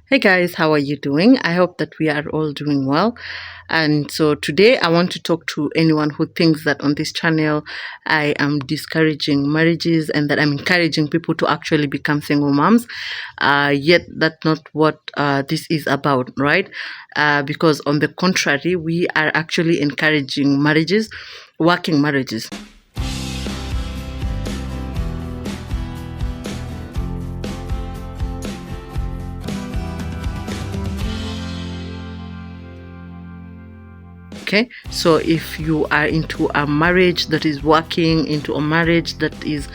Hey guys, how are you doing? I hope that we are all doing well. And so today I want to talk to anyone who thinks that on this channel I am discouraging marriages and that I'm encouraging people to actually become single moms. Yet that's not what this is about, right? Because on the contrary, we are actually encouraging marriages, working marriages. Okay, so if you are into a marriage that is working, into a marriage that is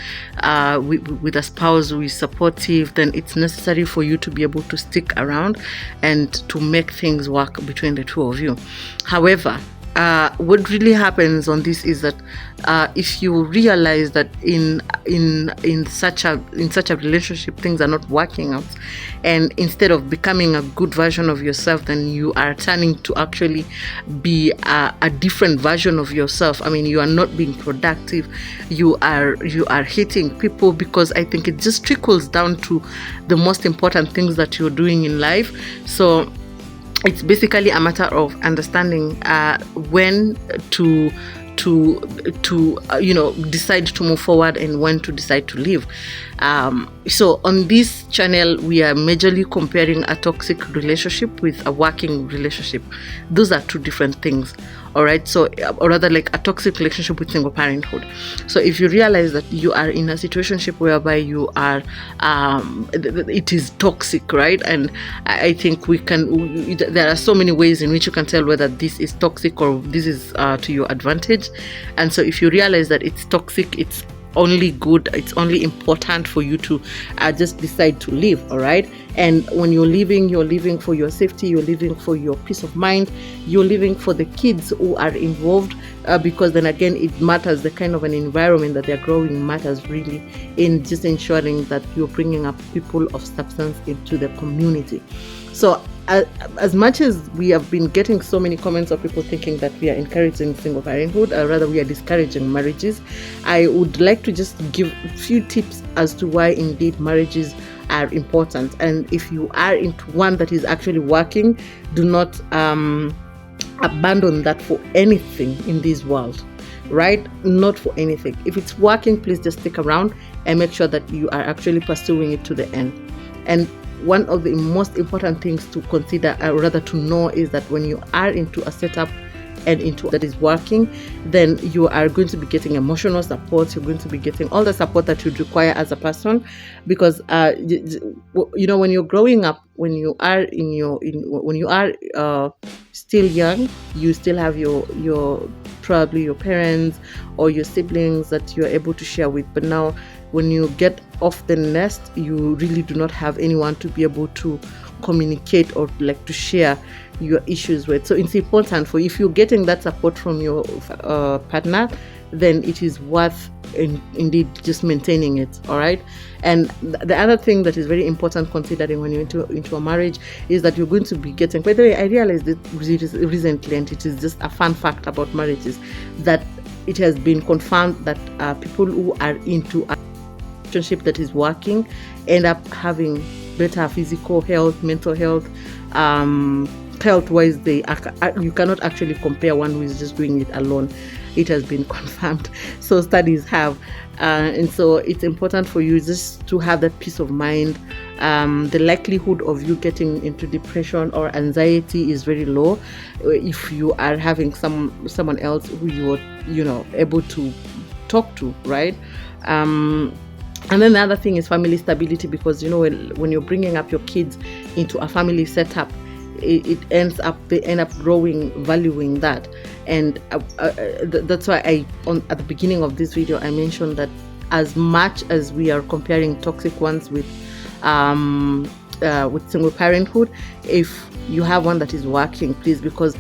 with a spouse who is supportive, then it's necessary for you to be able to stick around and to make things work between the two of you. However, what really happens on this is that if you realize that in such a relationship things are not working out, and instead of becoming a good version of yourself, then you are turning to actually be a different version of yourself. I mean, you are not being productive. You are hitting people, because I think it just trickles down to the most important things that you're doing in life. So it's basically a matter of understanding when to decide to move forward and when to decide to leave. So on this channel we are majorly comparing a toxic relationship with a working relationship. Those are two different things. All right, so or rather, like a toxic relationship with single parenthood. So if you realize that you are in a situationship whereby you are it is toxic, right? And I think there are so many ways in which you can tell whether this is toxic or this is to your advantage. And so if you realize that it's toxic, it's only good, it's only important for you to just decide to leave. All right, and when you're leaving for your safety, you're leaving for your peace of mind, you're leaving for the kids who are involved, because then again it matters. The kind of an environment that they're growing matters really, in just ensuring that you're bringing up people of substance into the community. So as much as we have been getting so many comments of people thinking that we are encouraging single parenthood, or rather we are discouraging marriages, I would like to just give a few tips as to why indeed marriages are important. And if you are into one that is actually working, do not abandon that for anything in this world, right? Not for anything. If it's working, please just stick around and make sure that you are actually pursuing it to the end. And one of the most important things to consider, or rather to know, is that when you are into a setup and into that is working, then you are going to be getting emotional support. You're going to be getting all the support that you'd require as a person, because when you're growing up, when you are still young, you still have your probably your parents or your siblings that you're able to share with. But now when you get off the nest, you really do not have anyone to be able to communicate or like to share your issues with. So it's important for, if you're getting that support from your partner, then it is worth indeed just maintaining it. All right. And the other thing that is very important considering when you're into a marriage is that you're going to be getting, by the way, I realized it recently, and it is just a fun fact about marriages, that it has been confirmed that people who are into a relationship that is working end up having better physical health, mental health, health-wise. You cannot actually compare one who is just doing it alone. It has been confirmed. So studies have, and so it's important for you just to have that peace of mind. The likelihood of you getting into depression or anxiety is very low if you are having someone else who you're able to talk to, right? And then the other thing is family stability, because when you're bringing up your kids into a family setup, they end up growing, valuing that. And that's why at the beginning of this video I mentioned that as much as we are comparing toxic ones with single parenthood, if you have one that is working, please, because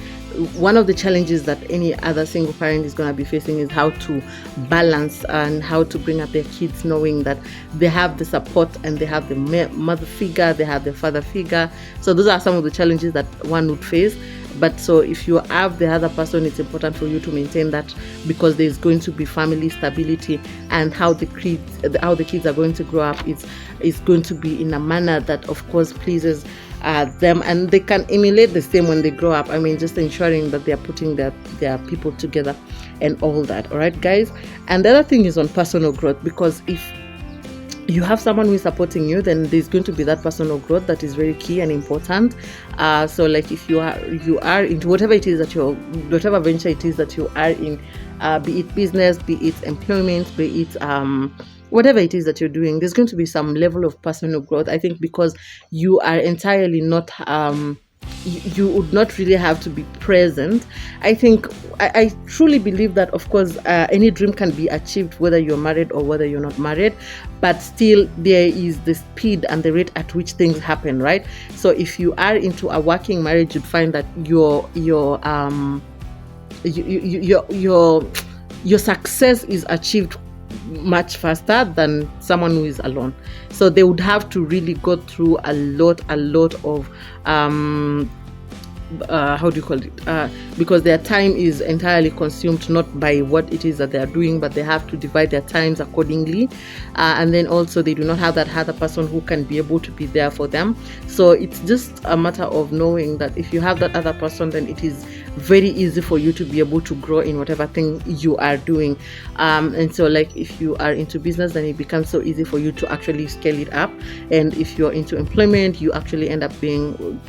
one of the challenges that any other single parent is going to be facing is how to balance and how to bring up their kids, knowing that they have the support and they have the mother figure, they have the father figure. So those are some of the challenges that one would face. But so if you have the other person, it's important for you to maintain that, because there's going to be family stability, and how the kids are going to grow up is going to be in a manner that of course pleases them, and they can emulate the same when they grow up. I mean, just ensuring that they are putting their people together and all that. All right, guys. And the other thing is on personal growth, because if you have someone who is supporting you, then there's going to be that personal growth that is very key and important. So like if you are into whatever venture it is that you are in, be it business, be it employment, be it whatever it is that you're doing, there's going to be some level of personal growth. I think because you are entirely not you would not really have to be present. I think I truly believe that, of course, any dream can be achieved whether you're married or whether you're not married, but still there is the speed and the rate at which things happen, right? So if you are into a working marriage, you'd find that your success is achieved much faster than someone who is alone. So they would have to really go through a lot of how do you call it, because their time is entirely consumed not by what it is that they are doing, but they have to divide their times accordingly, and then also they do not have that other person who can be able to be there for them. So it's just a matter of knowing that if you have that other person, then it is very easy for you to be able to grow in whatever thing you are doing. And so like if you are into business, then it becomes so easy for you to actually scale it up, and if you're into employment, you actually end up being,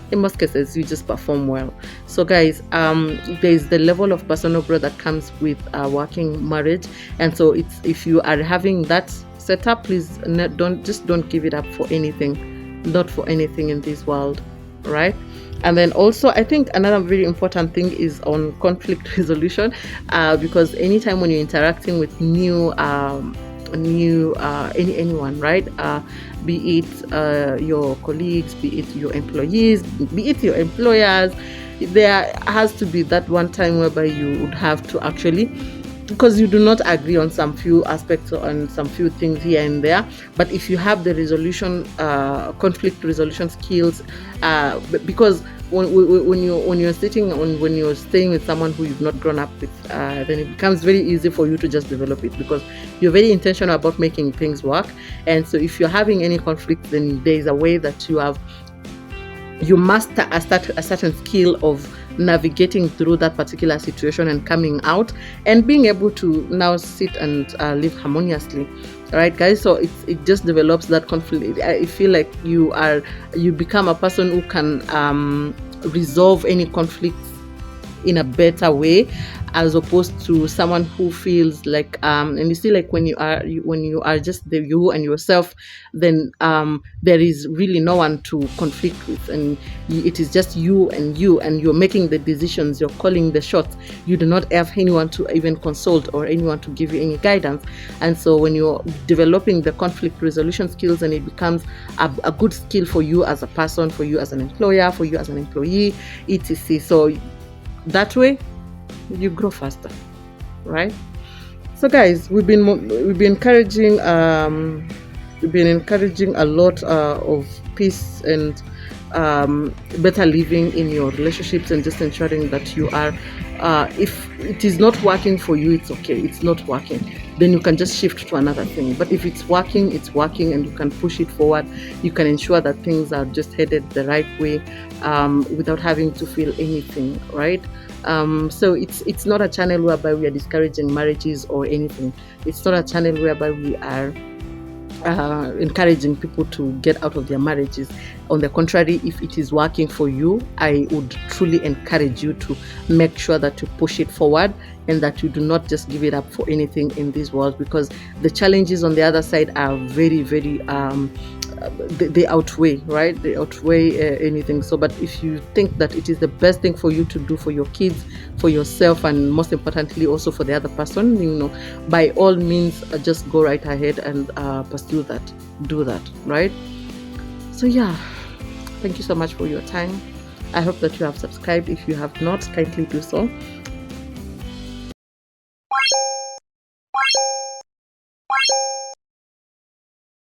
in most cases, you just perform well. So guys, there's the level of personal growth that comes with working marriage, and so it's, if you are having that setup, please don't give it up for anything, not for anything in this world, right? And then also I think another very important thing is on conflict resolution, because anytime when you're interacting with anyone, right, be it your colleagues, be it your employees, be it your employers, there has to be that one time whereby you would have to actually, because you do not agree on some few aspects or on some few things here and there, but if you have the conflict resolution skills, because when you're staying with someone who you've not grown up with, then it becomes very easy for you to just develop it, because you're very intentional about making things work. And so if you're having any conflict, then there is a way that you master a certain skill of navigating through that particular situation and coming out and being able to now sit and live harmoniously. All right, guys. So it just develops that conflict. I feel like you become a person who can resolve any conflicts in a better way, as opposed to someone who feels like and you see, like when you are just you and yourself, then there is really no one to conflict with, and it is just you and you're making the decisions, you're calling the shots. You do not have anyone to even consult or anyone to give you any guidance. And so when you're developing the conflict resolution skills, and it becomes a good skill for you as a person, for you as an employer, for you as an employee, etc. So that way you grow faster, right? So guys, we've been encouraging a lot of peace and better living in your relationships, and just ensuring that you are, if it is not working for you, it's okay. It's not working, then you can just shift to another thing. But if it's working, it's working, and you can push it forward. You can ensure that things are just headed the right way, without having to feel anything, right? So it's not a channel whereby we are discouraging marriages or anything. It's not a channel whereby we are encouraging people to get out of their marriages. On the contrary, if it is working for you, I would truly encourage you to make sure that you push it forward, and that you do not just give it up for anything in this world, because the challenges on the other side are very, very they outweigh, right? They outweigh anything. So, but if you think that it is the best thing for you to do for your kids, for yourself, and most importantly also for the other person, by all means, just go right ahead and pursue that, do that, right? So yeah, thank you so much for your time. I hope that you have subscribed. If you have not, kindly do so.